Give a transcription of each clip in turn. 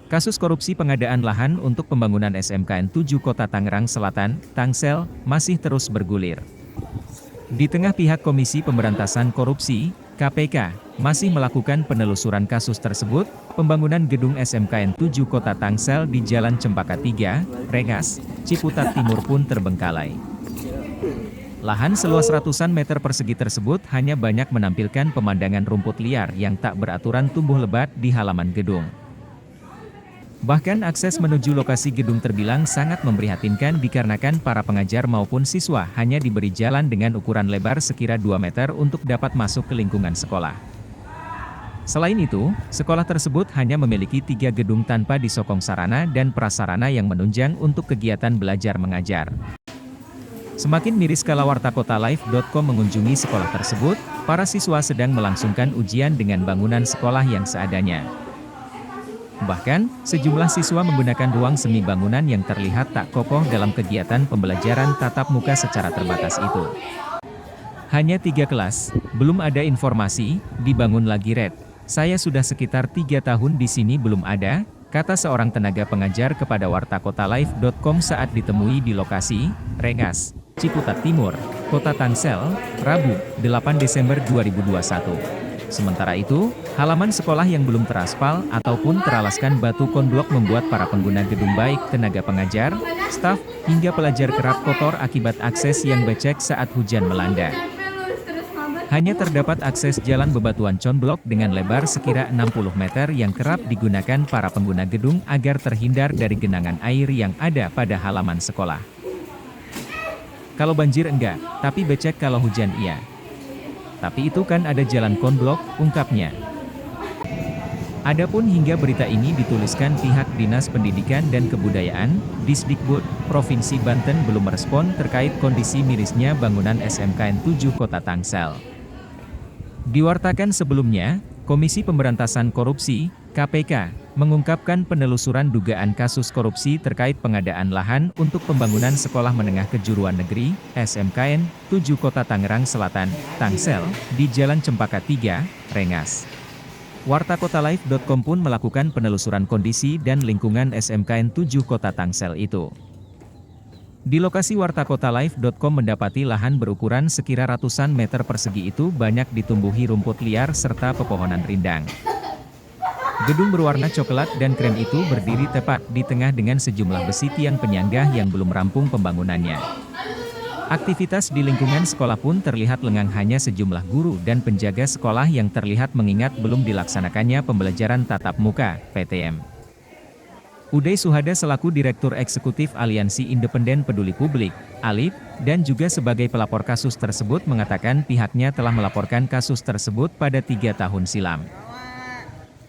Kasus korupsi pengadaan lahan untuk pembangunan SMKN 7 Kota Tangerang Selatan, Tangsel, masih terus bergulir. Di tengah pihak Komisi Pemberantasan Korupsi, KPK, masih melakukan penelusuran kasus tersebut, pembangunan gedung SMKN 7 Kota Tangsel di Jalan Cempaka 3, Rengas, Ciputat Timur pun terbengkalai. Lahan seluas ratusan meter persegi tersebut hanya banyak menampilkan pemandangan rumput liar yang tak beraturan tumbuh lebat di halaman gedung. Bahkan akses menuju lokasi gedung terbilang sangat memprihatinkan dikarenakan para pengajar maupun siswa hanya diberi jalan dengan ukuran lebar sekira 2 meter untuk dapat masuk ke lingkungan sekolah. Selain itu, sekolah tersebut hanya memiliki 3 gedung tanpa disokong sarana dan prasarana yang menunjang untuk kegiatan belajar mengajar. Semakin miris kala wartakotalive.com mengunjungi sekolah tersebut, para siswa sedang melangsungkan ujian dengan bangunan sekolah yang seadanya. Bahkan, sejumlah siswa menggunakan ruang semi bangunan yang terlihat tak kokoh dalam kegiatan pembelajaran tatap muka secara terbatas itu. Hanya 3 kelas, belum ada informasi, dibangun lagi Red. Saya sudah sekitar 3 tahun di sini belum ada, kata seorang tenaga pengajar kepada wartakotalive.com saat ditemui di lokasi, Rengas, Ciputat Timur, Kota Tangsel, Rabu, 8 Desember 2021. Sementara itu, halaman sekolah yang belum teraspal ataupun teralaskan batu konblok membuat para pengguna gedung baik tenaga pengajar, staf, hingga pelajar kerap kotor akibat akses yang becek saat hujan melanda. Hanya terdapat akses jalan bebatuan conblok dengan lebar sekira 60 meter yang kerap digunakan para pengguna gedung agar terhindar dari genangan air yang ada pada halaman sekolah. Kalau banjir enggak, tapi becek kalau hujan iya. Tapi itu kan ada jalan konblok, ungkapnya. Adapun hingga berita ini dituliskan pihak Dinas Pendidikan dan Kebudayaan, Disdikbud, Provinsi Banten belum merespon terkait kondisi mirisnya bangunan SMKN 7 Kota Tangsel. Diwartakan sebelumnya, Komisi Pemberantasan Korupsi, KPK, mengungkapkan penelusuran dugaan kasus korupsi terkait pengadaan lahan untuk pembangunan Sekolah Menengah Kejuruan Negeri, SMKN, 7 Kota Tangerang Selatan, Tangsel, di Jalan Cempaka 3, Rengas. Wartakotalive.com pun melakukan penelusuran kondisi dan lingkungan SMKN 7 Kota Tangsel itu. Di lokasi wartakotalive.com mendapati lahan berukuran sekira ratusan meter persegi itu banyak ditumbuhi rumput liar serta pepohonan rindang. Gedung berwarna coklat dan krem itu berdiri tepat di tengah dengan sejumlah besi tiang penyangga yang belum rampung pembangunannya. Aktivitas di lingkungan sekolah pun terlihat lengang, hanya sejumlah guru dan penjaga sekolah yang terlihat mengingat belum dilaksanakannya pembelajaran tatap muka, PTM. Uday Suhada selaku Direktur Eksekutif Aliansi Independen Peduli Publik, ALIP, dan juga sebagai pelapor kasus tersebut mengatakan pihaknya telah melaporkan kasus tersebut pada 3 tahun silam.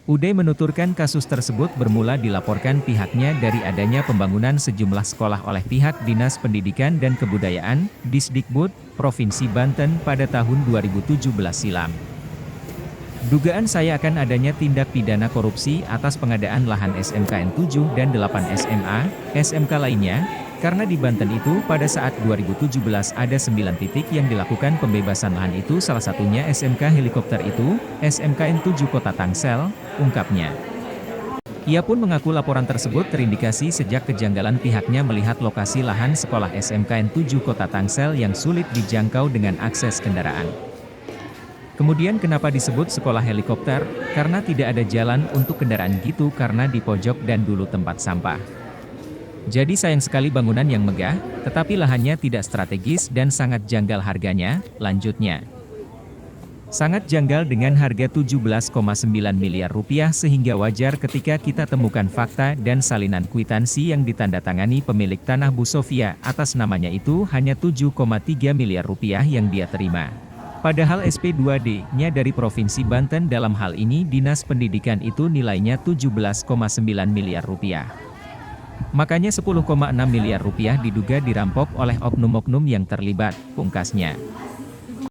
Uday menuturkan kasus tersebut bermula dilaporkan pihaknya dari adanya pembangunan sejumlah sekolah oleh pihak Dinas Pendidikan dan Kebudayaan, Disdikbud, Provinsi Banten pada tahun 2017 silam. Dugaan saya akan adanya tindak pidana korupsi atas pengadaan lahan SMKN 7 dan 8 SMA, SMK lainnya, karena di Banten itu pada saat 2017 ada 9 titik yang dilakukan pembebasan lahan itu, salah satunya SMK helikopter itu, SMKN 7 Kota Tangsel, ungkapnya. Ia pun mengaku laporan tersebut terindikasi sejak kejanggalan pihaknya melihat lokasi lahan sekolah SMKN 7 Kota Tangsel yang sulit dijangkau dengan akses kendaraan. Kemudian kenapa disebut sekolah helikopter? Karena tidak ada jalan untuk kendaraan gitu karena di pojok dan dulu tempat sampah. Jadi sayang sekali bangunan yang megah, tetapi lahannya tidak strategis dan sangat janggal harganya, lanjutnya. Sangat janggal dengan harga 17,9 miliar rupiah sehingga wajar ketika kita temukan fakta dan salinan kwitansi yang ditandatangani pemilik tanah Bu Sofia atas namanya itu hanya 7,3 miliar rupiah yang dia terima. Padahal SP2D-nya dari Provinsi Banten dalam hal ini Dinas Pendidikan itu nilainya 17,9 miliar rupiah. Makanya 10,6 miliar rupiah diduga dirampok oleh oknum-oknum yang terlibat, pungkasnya.